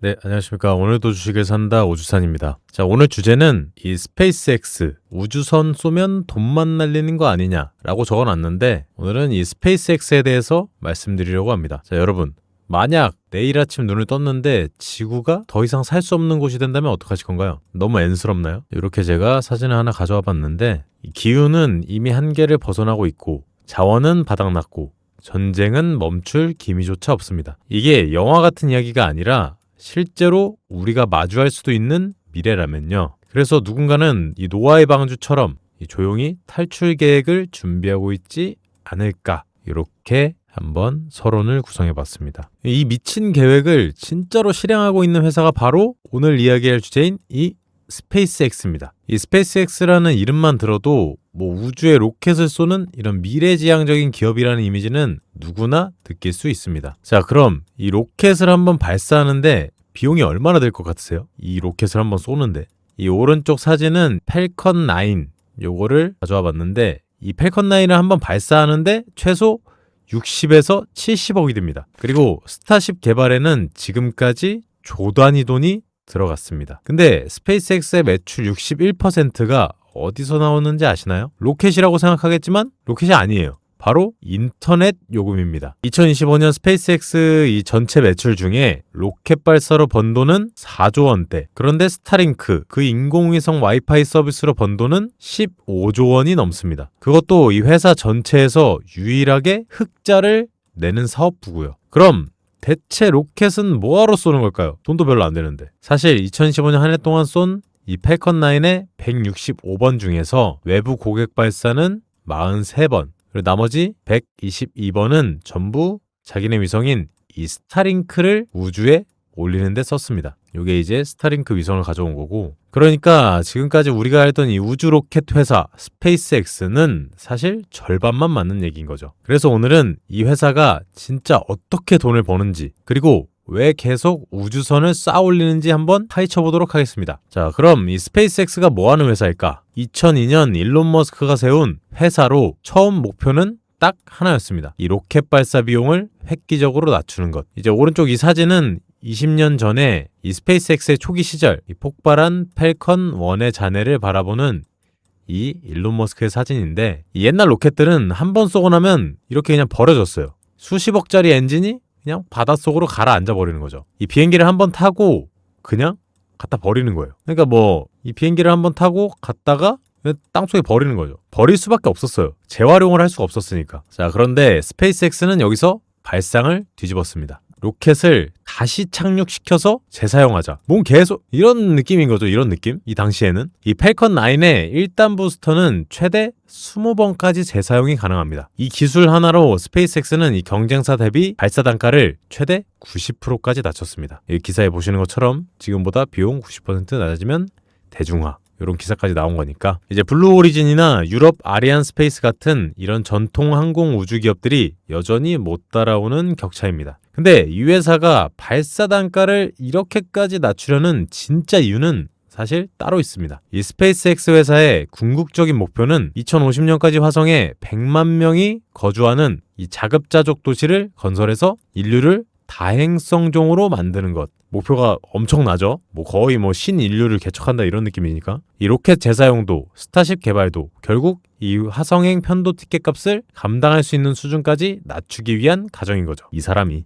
네, 안녕하십니까. 오늘도 주식을 산다 오주산입니다. 자, 오늘 주제는 이 스페이스X 우주선 쏘면 돈만 날리는 거 아니냐라고 적어놨는데 오늘은 이 스페이스X에 대해서 말씀드리려고 합니다. 자, 여러분. 만약 내일 아침 눈을 떴는데 지구가 더 이상 살 수 없는 곳이 된다면 어떡하실 건가요? 너무 N스럽나요? 이렇게 제가 사진을 하나 가져와 봤는데 이 기후는 이미 한계를 벗어나고 있고 자원은 바닥났고 전쟁은 멈출 기미조차 없습니다. 이게 영화 같은 이야기가 아니라 실제로 우리가 마주할 수도 있는 미래라면요. 그래서 누군가는 이 노아의 방주처럼 조용히 탈출 계획을 준비하고 있지 않을까 이렇게 한번 서론을 구성해봤습니다. 이 미친 계획을 진짜로 실행하고 있는 회사가 바로 오늘 이야기할 주제인 이 스페이스X입니다. 이 스페이스X라는 이름만 들어도 뭐 우주에 로켓을 쏘는 이런 미래지향적인 기업이라는 이미지는 누구나 느낄 수 있습니다. 자, 그럼 이 로켓을 한번 발사하는데 비용이 얼마나 될 것 같으세요? 이 로켓을 한번 쏘는데. 이 오른쪽 사진은 펠컨 9 요거를 가져와 봤는데 이 펠컨 9을 한번 발사하는데 최소 60에서 70억이 듭니다. 그리고 스타쉽 개발에는 지금까지 조 단위 돈이 들어갔습니다. 근데 스페이스X의 매출 61%가 어디서 나오는지 아시나요? 로켓이라고 생각하겠지만 로켓이 아니에요. 바로 인터넷 요금입니다. 2025년 스페이스X 이 전체 매출 중에 로켓 발사로 번 돈은 4조 원대. 그런데 스타링크, 그 인공위성 와이파이 서비스로 번 돈은 15조 원이 넘습니다. 그것도 이 회사 전체에서 유일하게 흑자를 내는 사업부고요. 그럼 대체 로켓은 뭐하러 쏘는 걸까요? 돈도 별로 안 되는데. 사실 2015년 한 해 동안 쏜 이 펠컨 9의 165번 중에서 외부 고객 발사는 43번, 그리고 나머지 122번은 전부 자기네 위성인 이 스타링크를 우주에 올리는 데 썼습니다. 이게 이제 스타링크 위성을 가져온 거고, 그러니까 지금까지 우리가 알던 이 우주 로켓 회사 스페이스X는 사실 절반만 맞는 얘기인 거죠. 그래서 오늘은 이 회사가 진짜 어떻게 돈을 버는지, 그리고 왜 계속 우주선을 쌓아 올리는지 한번 파헤쳐 보도록 하겠습니다. 자, 그럼 이 스페이스X가 뭐 하는 회사일까? 2002년 일론 머스크가 세운 회사로 처음 목표는 딱 하나였습니다. 이 로켓 발사 비용을 획기적으로 낮추는 것. 이제 오른쪽 이 사진은 20년 전에 이 스페이스X의 초기 시절 이 폭발한 펠컨 1의 잔해를 바라보는 이 일론 머스크의 사진인데, 이 옛날 로켓들은 한 번 쏘고 나면 이렇게 그냥 버려졌어요. 수십억짜리 엔진이 그냥 바닷속으로 가라앉아 버리는 거죠. 이 비행기를 한번 타고 그냥 갖다 버리는 거예요. 그러니까 뭐 이 비행기를 한번 타고 갔다가 땅속에 버리는 거죠. 버릴 수밖에 없었어요. 재활용을 할 수가 없었으니까. 자, 그런데 스페이스X는 여기서 발상을 뒤집었습니다. 로켓을 다시 착륙시켜서 재사용하자. 뭔 계속 이런 느낌인 거죠. 이런 느낌? 이 당시에는 이 펠컨 9의 1단 부스터는 최대 20번까지 재사용이 가능합니다. 이 기술 하나로 스페이스X는 이 경쟁사 대비 발사 단가를 최대 90%까지 낮췄습니다. 이 기사에 보시는 것처럼 지금보다 비용 90% 낮아지면 대중화, 이런 기사까지 나온 거니까. 이제 블루 오리진이나 유럽 아리안 스페이스 같은 이런 전통 항공 우주 기업들이 여전히 못 따라오는 격차입니다. 근데 이 회사가 발사 단가를 이렇게까지 낮추려는 진짜 이유는 사실 따로 있습니다. 이 스페이스X 회사의 궁극적인 목표는 2050년까지 화성에 100만 명이 거주하는 이 자급자족 도시를 건설해서 인류를 다행성종으로 만드는 것. 목표가 엄청나죠? 거의 신인류를 개척한다 이런 느낌이니까. 이 로켓 재사용도, 스타쉽 개발도 결국 이 화성행 편도 티켓 값을 감당할 수 있는 수준까지 낮추기 위한 과정인 거죠. 이 사람이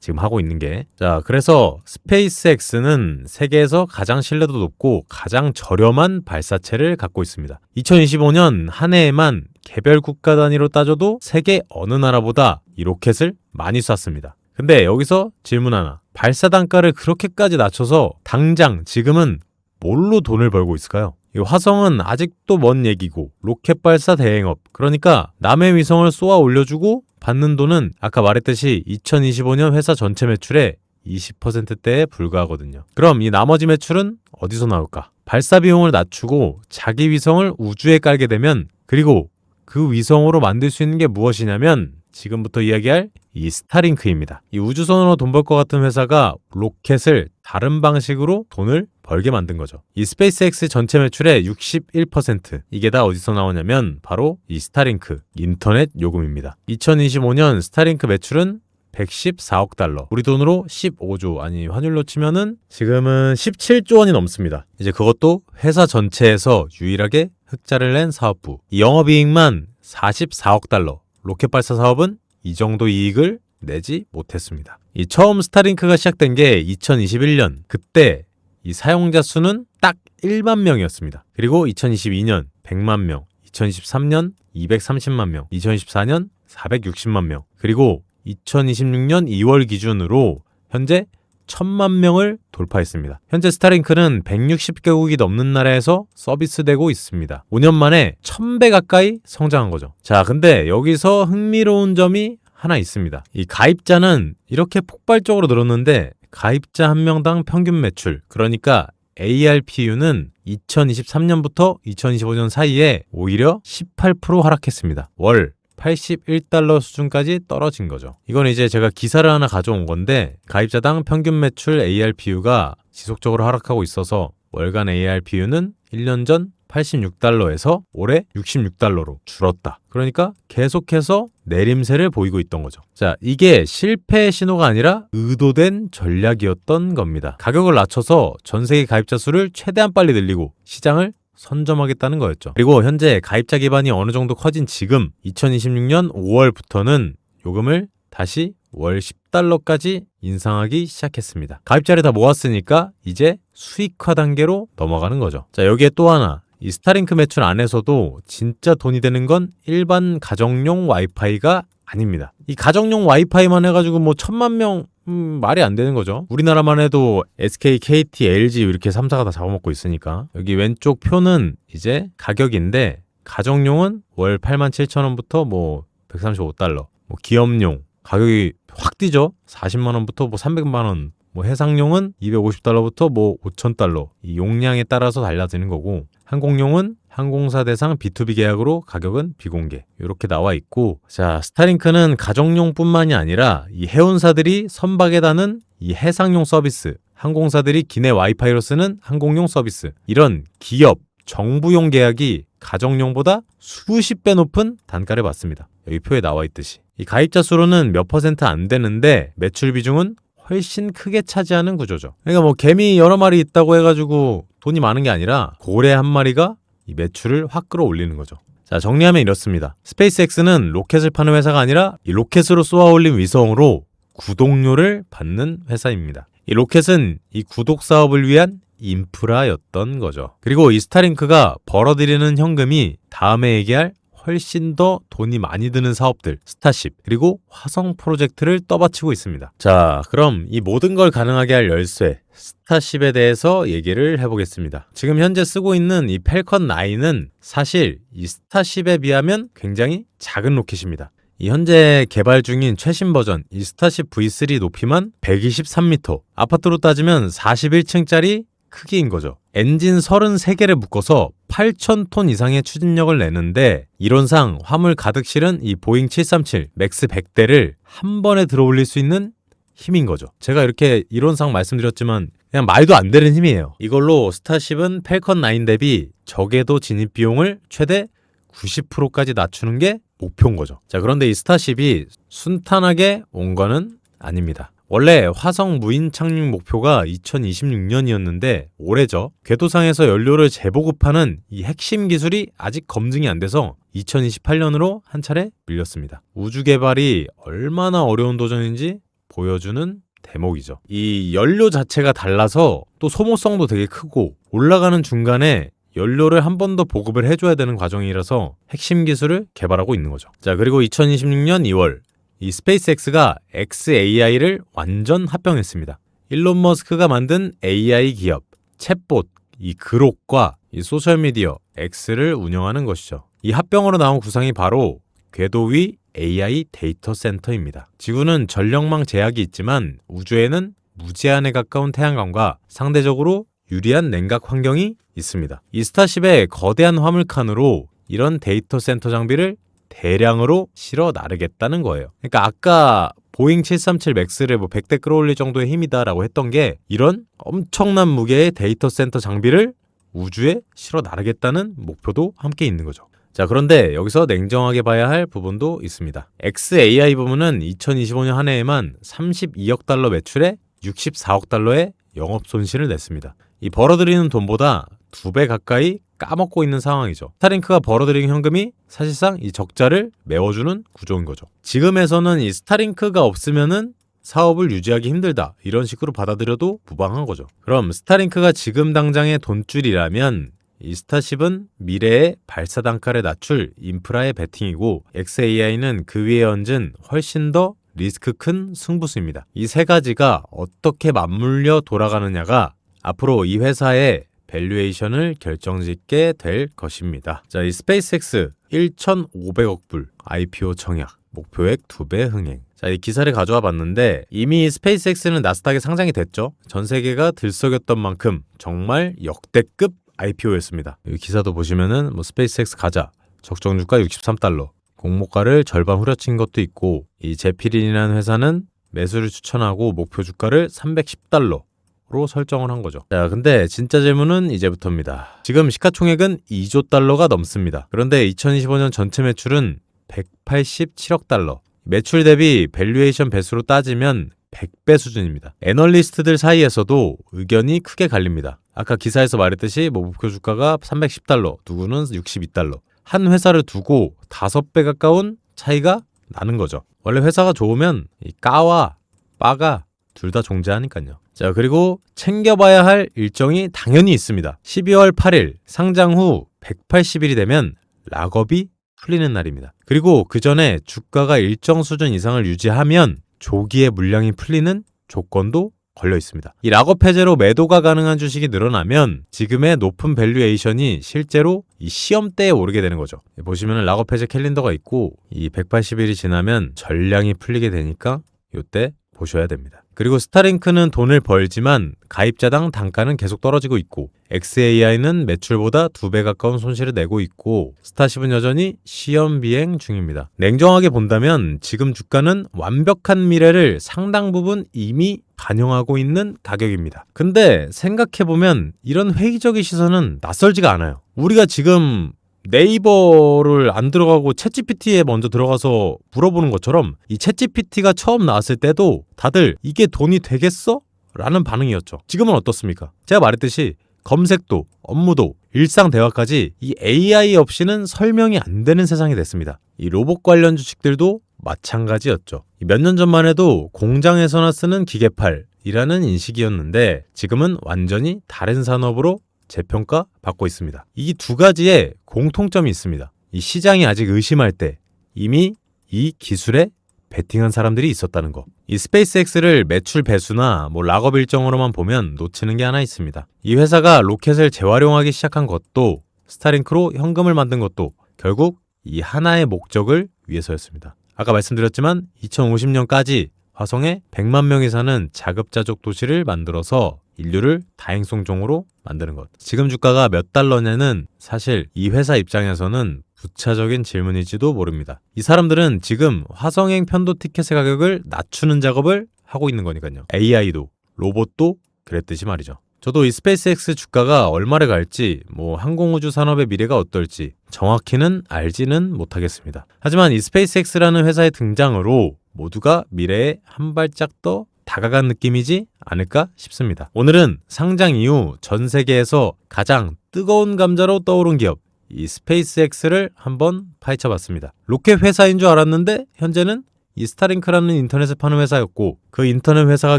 지금 하고 있는 게. 자, 그래서 스페이스X는 세계에서 가장 신뢰도 높고 가장 저렴한 발사체를 갖고 있습니다. 2025년 한 해에만 개별 국가 단위로 따져도 세계 어느 나라보다 이 로켓을 많이 쐈습니다. 근데 여기서 질문 하나. 발사 단가를 그렇게까지 낮춰서 당장 지금은 뭘로 돈을 벌고 있을까요? 이 화성은 아직도 먼 얘기고 로켓 발사 대행업, 그러니까 남의 위성을 쏘아 올려주고 받는 돈은 아까 말했듯이 2025년 회사 전체 매출의 20%대에 불과하거든요. 그럼 이 나머지 매출은 어디서 나올까? 발사 비용을 낮추고 자기 위성을 우주에 깔게 되면, 그리고 그 위성으로 만들 수 있는 게 무엇이냐면 지금부터 이야기할 이 스타링크입니다. 이 우주선으로 돈 벌 것 같은 회사가 로켓을 다른 방식으로 돈을 벌게 만든 거죠. 이 스페이스X 전체 매출의 61%, 이게 다 어디서 나오냐면 바로 이 스타링크, 인터넷 요금입니다. 2025년 스타링크 매출은 114억 달러. 우리 돈으로 15조, 아니 환율로 치면은 지금은 17조 원이 넘습니다. 이제 그것도 회사 전체에서 유일하게 흑자를 낸 사업부. 이 영업이익만 44억 달러. 로켓 발사 사업은 이 정도 이익을 내지 못했습니다. 이 처음 스타링크가 시작된 게 2021년. 그때 이 사용자 수는 딱 1만 명이었습니다. 그리고 2022년 100만 명, 2023년 230만 명, 2024년 460만 명, 그리고 2026년 2월 기준으로 현재 1000만 명을 돌파했습니다. 현재 스타링크는 160개국이 넘는 나라에서 서비스되고 있습니다. 5년 만에 1000배 가까이 성장한 거죠. 자, 근데 여기서 흥미로운 점이 하나 있습니다. 이 가입자는 이렇게 폭발적으로 늘었는데 가입자 한 명당 평균 매출, 그러니까 ARPU는 2023년부터 2025년 사이에 오히려 18% 하락했습니다. 월 81달러 수준까지 떨어진 거죠. 이건 이제 제가 기사를 하나 가져온 건데 가입자당 평균 매출 ARPU가 지속적으로 하락하고 있어서 월간 ARPU는 1년 전 86달러에서 올해 66달러로 줄었다. 그러니까 계속해서 내림세를 보이고 있던 거죠. 자, 이게 실패의 신호가 아니라 의도된 전략이었던 겁니다. 가격을 낮춰서 전 세계 가입자 수를 최대한 빨리 늘리고 시장을 선점하겠다는 거였죠. 그리고 현재 가입자 기반이 어느 정도 커진 지금 2026년 5월부터는 요금을 다시 월 10달러까지 인상하기 시작했습니다. 가입자를 다 모았으니까 이제 수익화 단계로 넘어가는 거죠. 자, 여기에 또 하나, 이 스타링크 매출 안에서도 진짜 돈이 되는 건 일반 가정용 와이파이가 아닙니다. 이 가정용 와이파이만 해가지고 뭐 1000만 명 말이 안 되는 거죠. 우리나라만 해도 SK, KT, LG 이렇게 3사가 다 잡아먹고 있으니까. 여기 왼쪽 표는 이제 가격인데 가정용은 월 87,000원부터 뭐 135달러, 뭐 기업용 가격이 확 뛰죠. 40만원부터 뭐 300만원, 뭐 해상용은 250달러부터 뭐 5,000달러. 이 용량에 따라서 달라지는 거고, 항공용은 항공사 대상 B2B 계약으로 가격은 비공개 이렇게 나와 있고, 자, 스타링크는 가정용뿐만이 아니라 이 해운사들이 선박에 다는 이 해상용 서비스, 항공사들이 기내 와이파이로 쓰는 항공용 서비스, 이런 기업, 정부용 계약이 가정용보다 수십 배 높은 단가를 받습니다. 여기 표에 나와 있듯이. 이 가입자 수로는 몇 퍼센트 안 되는데 매출 비중은 훨씬 크게 차지하는 구조죠. 그러니까 뭐 개미 여러 마리 있다고 해가지고 돈이 많은 게 아니라 고래 한 마리가 이 매출을 확 끌어올리는 거죠. 자, 정리하면 이렇습니다. 스페이스X는 로켓을 파는 회사가 아니라 이 로켓으로 쏘아올린 위성으로 구독료를 받는 회사입니다. 이 로켓은 이 구독 사업을 위한 인프라였던 거죠. 그리고 이 스타링크가 벌어들이는 현금이 다음에 얘기할 훨씬 더 돈이 많이 드는 사업들, 스타쉽, 그리고 화성 프로젝트를 떠받치고 있습니다. 자, 그럼 이 모든 걸 가능하게 할 열쇠, 스타쉽에 대해서 얘기를 해보겠습니다. 지금 현재 쓰고 있는 이 팰컨 9은 사실 이 스타쉽에 비하면 굉장히 작은 로켓입니다. 이 현재 개발 중인 최신 버전 이 스타쉽 V3 높이만 123m, 아파트로 따지면 41층짜리 크기인 거죠. 엔진 33개를 묶어서 8,000톤 이상의 추진력을 내는데 이론상 화물 가득 실은 이 보잉 737 맥스 100대를 한 번에 들어올릴 수 있는 힘인 거죠. 제가 이렇게 이론상 말씀드렸지만 그냥 말도 안 되는 힘이에요. 이걸로 스타쉽은 팰컨 9 대비 적외도 진입 비용을 최대 90%까지 낮추는 게 목표인 거죠. 자, 그런데 이 스타쉽이 순탄하게 온 거는 아닙니다. 원래 화성 무인 착륙 목표가 2026년이었는데 올해죠. 궤도상에서 연료를 재보급하는 이 핵심 기술이 아직 검증이 안 돼서 2028년으로 한 차례 밀렸습니다. 우주 개발이 얼마나 어려운 도전인지 보여주는 대목이죠. 이 연료 자체가 달라서 또 소모성도 되게 크고 올라가는 중간에 연료를 한 번 더 보급을 해줘야 되는 과정이라서 핵심 기술을 개발하고 있는 거죠. 자, 그리고 2026년 2월 이 스페이스X가 xAI를 완전 합병했습니다. 일론 머스크가 만든 AI 기업 챗봇 이 그록과 이 소셜미디어 X를 운영하는 것이죠. 이 합병으로 나온 구상이 바로 궤도 위 AI 데이터 센터입니다. 지구는 전력망 제약이 있지만 우주에는 무제한에 가까운 태양광과 상대적으로 유리한 냉각 환경이 있습니다. 이 스타쉽의 거대한 화물칸으로 이런 데이터 센터 장비를 대량으로 실어 나르겠다는 거예요. 그러니까 아까 보잉 737 맥스를 뭐 100대 끌어올릴 정도의 힘이다라고 했던 게 이런 엄청난 무게의 데이터 센터 장비를 우주에 실어 나르겠다는 목표도 함께 있는 거죠. 자, 그런데 여기서 냉정하게 봐야 할 부분도 있습니다. XAI 부문은 2025년 한 해에만 32억 달러 매출에 64억 달러의 영업 손실을 냈습니다. 이 벌어들이는 돈보다 2배 가까이 까먹고 있는 상황이죠. 스타링크가 벌어들인 현금이 사실상 이 적자를 메워주는 구조인 거죠. 지금에서는 이 스타링크가 없으면은 사업을 유지하기 힘들다, 이런 식으로 받아들여도 무방한 거죠. 그럼 스타링크가 지금 당장의 돈줄이라면 이 스타쉽은 미래의 발사 단가를 낮출 인프라의 베팅이고, XAI는 그 위에 얹은 훨씬 더 리스크 큰 승부수입니다. 이 세 가지가 어떻게 맞물려 돌아가느냐가 앞으로 이 회사의 밸류에이션을 결정짓게 될 것입니다. 자, 이 스페이스X 1,500억 불 IPO 청약, 목표액 2배 흥행. 자, 이 기사를 가져와 봤는데 이미 스페이스X는 나스닥에 상장이 됐죠. 전 세계가 들썩였던 만큼 정말 역대급 IPO였습니다. 이 기사도 보시면은 뭐 스페이스X 가자, 적정 주가 63달러, 공모가를 절반 후려친 것도 있고, 이 제필인이라는 회사는 매수를 추천하고 목표 주가를 310달러 로 설정을 한 거죠. 자, 근데 진짜 질문은 이제부터입니다. 지금 시가총액은 2조 달러가 넘습니다. 그런데 2025년 전체 매출은 187억 달러. 매출 대비 밸류에이션 배수로 따지면 100배 수준입니다. 애널리스트들 사이에서도 의견이 크게 갈립니다. 아까 기사에서 말했듯이 목표 주가가 310달러, 누구는 62달러. 한 회사를 두고 5배 가까운 차이가 나는 거죠. 원래 회사가 좋으면 이 까와 빠가 둘 다 존재하니까요. 자, 그리고 챙겨봐야 할 일정이 당연히 있습니다. 12월 8일 상장 후 180일이 되면 락업이 풀리는 날입니다. 그리고 그 전에 주가가 일정 수준 이상을 유지하면 조기에 물량이 풀리는 조건도 걸려 있습니다. 이 락업 해제로 매도가 가능한 주식이 늘어나면 지금의 높은 밸류에이션이 실제로 이 시험대에 오르게 되는 거죠. 보시면 락업 해제 캘린더가 있고, 이 180일이 지나면 전량이 풀리게 되니까 이때 보셔야 됩니다. 그리고 스타링크는 돈을 벌지만 가입자당 단가는 계속 떨어지고 있고, XAI는 매출보다 2배 가까운 손실을 내고 있고, 스타쉽은 여전히 시험 비행 중입니다. 냉정하게 본다면 지금 주가는 완벽한 미래를 상당 부분 이미 반영하고 있는 가격입니다. 근데 생각해보면 이런 회의적인 시선은 낯설지가 않아요. 우리가 지금 네이버를 안 들어가고 챗GPT에 먼저 들어가서 물어보는 것처럼 이 챗GPT가 처음 나왔을 때도 다들 이게 돈이 되겠어? 라는 반응이었죠. 지금은 어떻습니까? 제가 말했듯이 검색도, 업무도, 일상 대화까지 이 AI 없이는 설명이 안 되는 세상이 됐습니다. 이 로봇 관련 주식들도 마찬가지였죠. 몇 년 전만 해도 공장에서나 쓰는 기계팔이라는 인식이었는데 지금은 완전히 다른 산업으로 재평가 받고 있습니다. 이 두 가지에 공통점이 있습니다. 이 시장이 아직 의심할 때 이미 이 기술에 베팅한 사람들이 있었다는 거. 이 스페이스X를 매출 배수나 락업 일정으로만 보면 놓치는 게 하나 있습니다. 이 회사가 로켓을 재활용하기 시작한 것도, 스타링크로 현금을 만든 것도 결국 이 하나의 목적을 위해서였습니다. 아까 말씀드렸지만 2050년까지 화성에 100만 명이 사는 자급자족 도시를 만들어서 인류를 다행성종으로 만드는 것. 지금 주가가 몇 달러냐는 사실 이 회사 입장에서는 부차적인 질문일지도 모릅니다. 이 사람들은 지금 화성행 편도 티켓의 가격을 낮추는 작업을 하고 있는 거니까요. AI도, 로봇도 그랬듯이 말이죠. 저도 이 스페이스X 주가가 얼마를 갈지, 항공우주 산업의 미래가 어떨지 정확히는 알지는 못하겠습니다. 하지만 이 스페이스X라는 회사의 등장으로 모두가 미래에 한 발짝 더 다가간 느낌이지 않을까 싶습니다. 오늘은 상장 이후 전 세계에서 가장 뜨거운 감자로 떠오른 기업, 이 스페이스X를 한번 파헤쳐봤습니다. 로켓 회사인 줄 알았는데 현재는 이 스타링크라는 인터넷을 파는 회사였고, 그 인터넷 회사가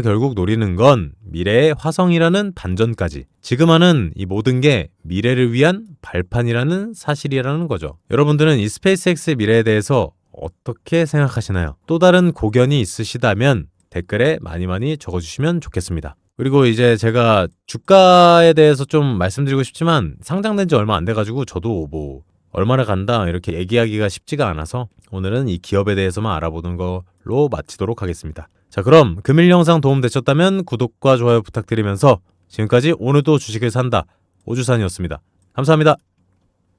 결국 노리는 건 미래의 화성이라는 반전까지. 지금 하는 이 모든 게 미래를 위한 발판이라는 사실이라는 거죠. 여러분들은 이 스페이스X의 미래에 대해서 어떻게 생각하시나요? 또 다른 고견이 있으시다면 댓글에 많이 적어주시면 좋겠습니다. 그리고 이제 제가 주가에 대해서 좀 말씀드리고 싶지만 상장된 지 얼마 안 돼가지고 저도 얼마나 간다 이렇게 얘기하기가 쉽지가 않아서 오늘은 이 기업에 대해서만 알아보는 걸로 마치도록 하겠습니다. 자, 그럼 금일 영상 도움되셨다면 구독과 좋아요 부탁드리면서 지금까지 오늘도 주식을 산다 오주산이었습니다. 감사합니다.